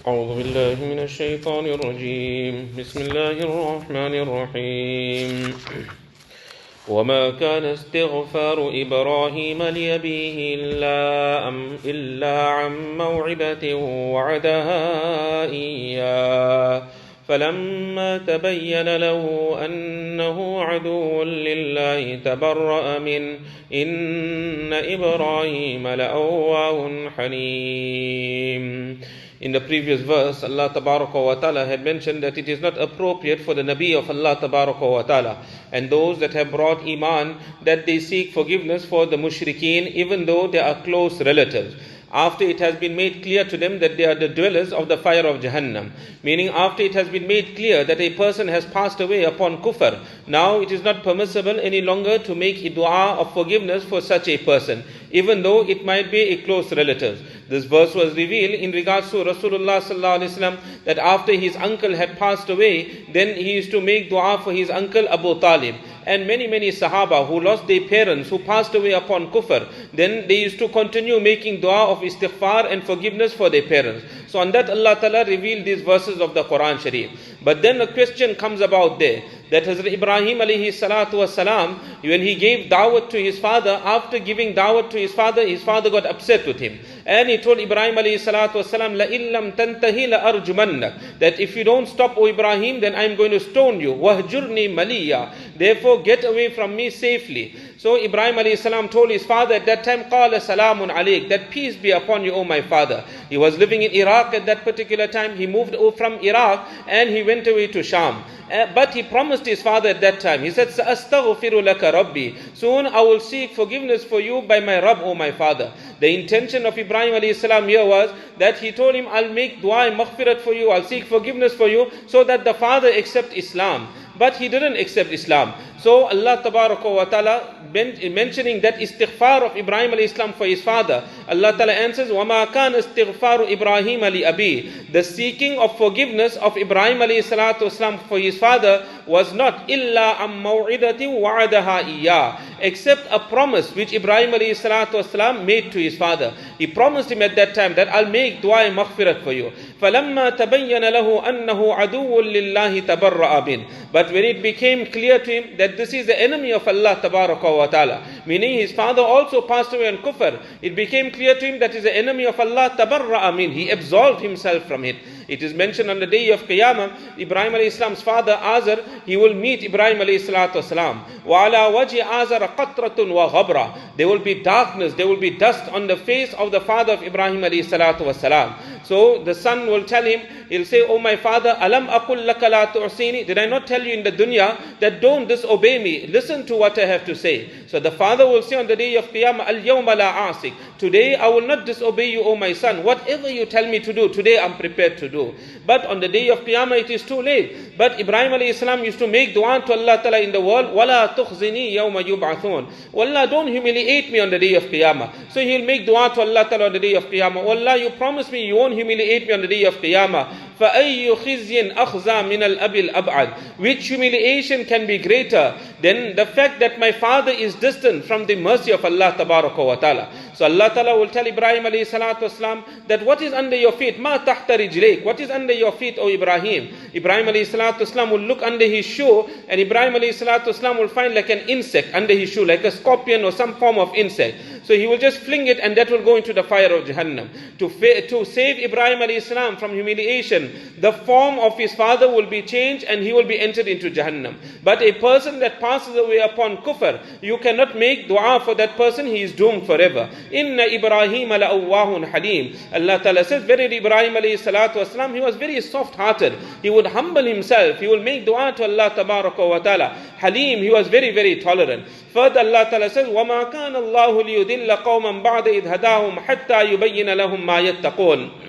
أعوذ بالله من الشيطان الرجيم بسم الله الرحمن الرحيم وما كان استغفار إبراهيم لأبيه إلا عن موعدة وعدها إياه فلما تبين له أنه عدو لله تبرأ منه إن إبراهيم لأواه حليم. In the previous verse, Allah Tabaraka wa Ta'ala had mentioned that it is not appropriate for the Nabi of Allah Tabaraka wa Ta'ala and those that have brought Iman that they seek forgiveness for the mushrikeen even though they are close relatives. After it has been made clear to them that they are the dwellers of the fire of Jahannam. Meaning after it has been made clear that a person has passed away upon kufr, now it is not permissible any longer to make a dua of forgiveness for such a person, even though it might be a close relative. This verse was revealed in regards to Rasulullah sallallahu alaihi wasallam, that after his uncle had passed away, then he used to make dua for his uncle Abu Talib. And many Sahaba who lost their parents, who passed away upon kufr, then they used to continue making dua of istighfar and forgiveness for their parents. So on that Allah Ta'ala revealed these verses of the Quran Sharif. But then a question comes about there, that Hazrat Ibrahim alayhi salatu wasalam, when he gave dawat to his father, after giving dawat to his father got upset with him. And he told Ibrahim alayhi salatu wasalam, La illam tantahi la arjumannak, that if you don't stop, O Ibrahim, then I'm going to stone you. Wahjurni maliya, therefore get away from me safely. So Ibrahim alayhi salam told his father at that time, Qala salamun alayk, that peace be upon you, O my father. He was living in Iraq at that particular time. He moved from Iraq and he went away to Sham. But he promised his father at that time, he said, Sa'astaghfiru laka rabbi, soon I will seek forgiveness for you by my Rabb, O my father. The intention of Ibrahim alayhi salam here was that he told him, I'll make dua and maghfirat for you, I'll seek forgiveness for you, so that the father accept Islam. But he didn't accept Islam. So Allah Tabaraka wa Ta'ala mentioning that istighfar of Ibrahim alayhi salam for his father, Allah Ta'ala answers, وَمَا كَانَ اسْتِغْفَارُ إِبْرَاهِيمَ لِأَبِيهِ, the seeking of forgiveness of Ibrahim alayhi salatu wasalam for his father was not إِلَّا عَمْ مَوْعِدَةٍ وَعَدَهَا إِيَّاهِ, except a promise which Ibrahim alayhi salatu wasalam made to his father. He promised him at that time that I'll make dua and maghfirat for you. فَلَمَّا تَبَيَّنَ لَهُ أَنَّهُ عَدُوٌّ لِلَّهِ تَبَرَّأَ مِنْهُ, but when it became clear to him that this is the enemy of Allah Tabaraka wa Ta'ala, meaning his father also passed away on kufr, it became clear to him that is the enemy of Allah, tabarra'a min, he absolved himself from it. It is mentioned on the day of Qiyamah, Ibrahim alayhi salam's father Azar, he will meet Ibrahim alayhi salatu wasalam. وَعَلَى وَجْهِ عَازَرَ قَطْرَةٌ وَغَبْرَةٌ, there will be darkness, there will be dust on the face of the father of Ibrahim alayhi salatu wasalam. So the son will tell him, he'll say, Oh my father, alam aqul laka la tu'sini, did I not tell you in the dunya that don't disobey me, listen to what I have to say. So the father will say on the day of Qiyamah, al-yawma la a'sik, today I will not disobey you, O my son, whatever you tell me to do, today I'm prepared to do. But on the day of Qiyamah it is too late. But Ibrahim alayhi salam used to make dua to Allah Ta'ala in the world, wala tukhzini yawma yub'athun, wallah, don't humiliate me on the day of Qiyamah. So he'll make dua to Allah Ta'ala on the day of Qiyamah, wallah, you promise me you won't humiliate me on the day of Qiyamah. فَأَيُّ خِزْيٍ أَخْزَى مِنَ الْأَبِ الْأَبْعَدِ, which humiliation can be greater than the fact that my father is distant from the mercy of Allah Tabaraka wa Ta'ala. So Allah Ta'ala will tell Ibrahim alayhi salatu wasalam that what is under your feet, ma tahta rijlayk, what is under your feet, O Ibrahim. Ibrahim alayhi salatu wasalam will look under his shoe, and Ibrahim alayhi salatu wasalam will find like an insect under his shoe, like a scorpion or some form of insect. So he will just fling it and that will go into the fire of Jahannam. To save Ibrahim alayhi salam from humiliation, the form of his father will be changed and he will be entered into Jahannam. But a person that passes away upon kufr, you cannot make dua for that person, he is doomed forever. Inna Ibrahim la'awwahun halim. Allah Ta'ala says, verily Ibrahim alayhi salatu wasalam, he was very soft-hearted. He would humble himself. He will make dua to Allah Tabaraka wa Ta'ala. Halim, he was very tolerant. Further Allah Ta'ala says, وَمَا كَانَ اللَّهُ لِيُضِلَّ قَوْمًا بَعْدَ إِذْ هَدَاهُمْ حَتَّى يُبَيِّنَ لَهُمْ مَا يَتَّقُونَ.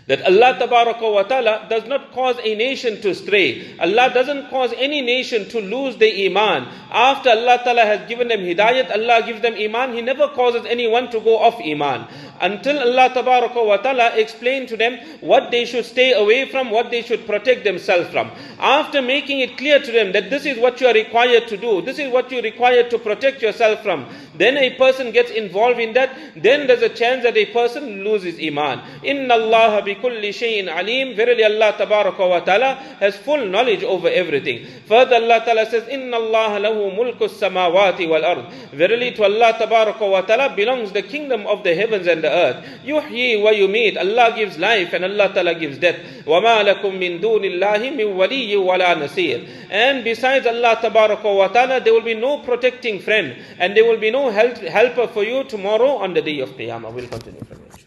That Allah Tabaraka wa Ta'ala does not cause a nation to stray. Allah doesn't cause any nation to lose their iman. After Allah Ta'ala has given them hidayat, Allah gives them iman, He never causes anyone to go off iman. Until Allah Tabaraka wa Ta'ala explain to them what they should stay away from, what they should protect themselves from. After making it clear to them that this is what you are required to do, this is what you are required to protect yourself from, then a person gets involved in that, then there's a chance that a person loses iman. Inna Allah bi kulli shay'in alim. Verily Allah tabaraka wa ta'ala has full knowledge over everything. Further Allah ta'ala says, Inna Allah lahu mulku samawati wal ard. Verily to Allah tabaraka wa ta'ala belongs the kingdom of the heavens and the earth. Yuhyi wa yumeet. Allah gives life and Allah ta'ala gives death. Wa ma lakum min dunillahi min waliyyi wa la nasir. And besides Allah tabaraka wa ta'ala, there will be no protecting friend and there will be no helper for you tomorrow on the day of Qiyamah. We'll continue from here.